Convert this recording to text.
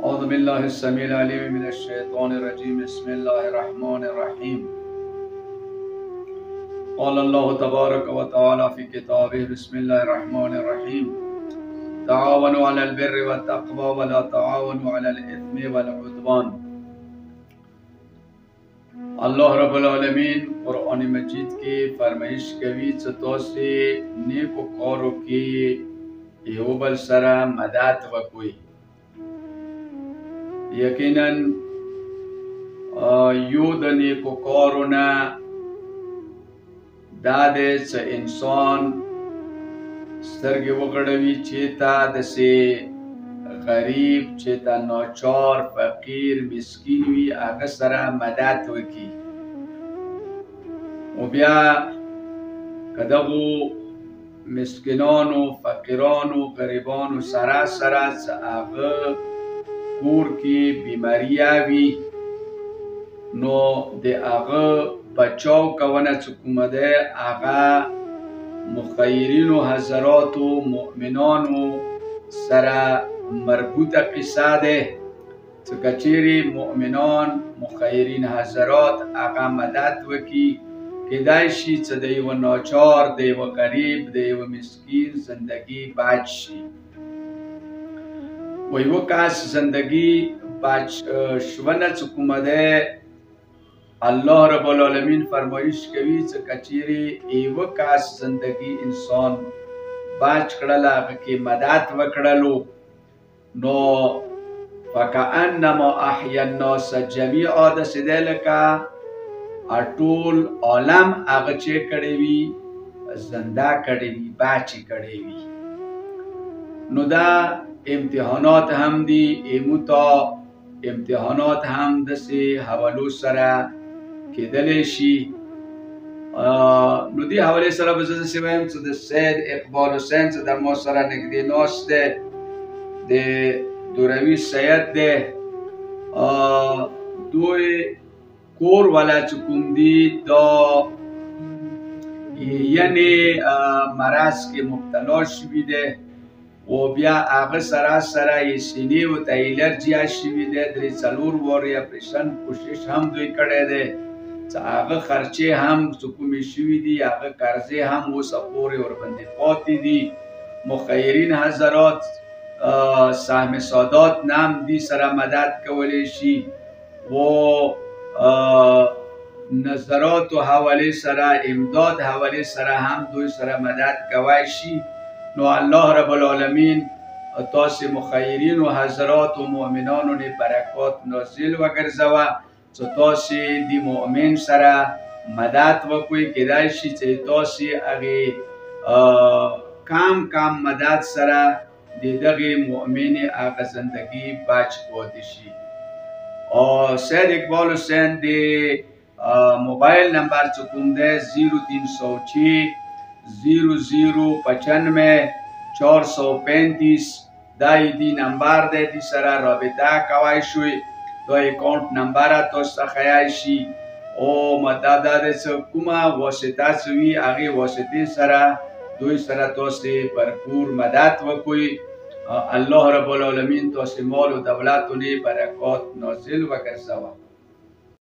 أعوذ بالله السميع العليم من الشيطان الرجيم. بسم الله الرحمن الرحيم. قال الله تبارك وتعالى في كتابه: بسم الله الرحمن الرحيم. تعاونوا على البر والتقوى ولا تعاونوا على الإثم والعدوان. الله رب العالمین قرآن مجید کی فرمایش کوي چې تاسو نیکو کارو کې یو بل سره مدد وکړئ. یقینا یو د نیکو کارو نه دا دی چې انسان سترګې وغړوي چې تا داسې غریب چې تا ناچار فقیر مسکین وي هغه سره مدد وکړي. او بیا که دغو مسکینانو فقیرانو غریبانو سره چې هغه کور کې بیماری وي نو د هغه بچاو کونه چې کومه ده هغه مخیرینو حضراتو مؤمنانو سره مربوطه قصه ده چې کچیرې مؤمنان مخیرین حضرات هغه مدد وکړي کیدای شي چې د یو ناچار د یو غریب د یو مسکین زندگی بچ شي. و یو کس زندگی بچ شونه چې کومه ده الله رب العالمین فرمایش کوي چې کچیرې یو کس زندگی انسان بچ کړل هغه کې مدد وکړلو نو فکأنما احیا الناس جمیعا داسې دی لکه ټول عالم هغه چې کړی وي زنده کړی وي بچ کړی وي. نو دا امتحانات هم دي ایموتا امتحانات هم داسې حوالو سره کېدلی شي. نو دې حوالې سره به زه داسې وایم چې د سید اقبال حسین چې در ما سره نږدې ناست دی د دوروي سید دی دوی کور والا چې کوم دي دا یعنی مرض کې مبتلا شوي دی او بیا هغه سره یې سینې ورته الرجي شوي دی. درې څلور وارې اپریشن کوشش هم دوی کړی دی چې هغه خرچې هم چې کومې شوي دي هغه قرضې هم اوسه پورې ورباندې پاتې دي. مخیرین حضرات سهم سادات نام دی سره مدد کولی شي و نظرات و حواله سره امداد حواله سره هم دوی سره مدد کوي شي. نو الله رب العالمین تاسو مخیرین و حضرات و مؤمنانو نه برکات نازل وګرځوه چې تاسو دی مؤمن سره مدد وکړئ. کېدای شي چې تاسو هغه کم مدد سره د دغه مؤمن هغه زندگی بچ پاتې شي. او سید اقبال حسین دی موبایل نمبر چې کوم دی 0306 0095 435 دا دی نمبر دی. دې سره رابطه کوای شئ. دا اکاونټ نمبر تاسو ته ښیای شي او مطلب دا دی چې کومه واسطه چې وي هغې واسطې سره دوی سره تاسو بھرپور مدد وکړئ. الله رب العالمین تاسو مال و دولت و برکات نازل وګرځوه.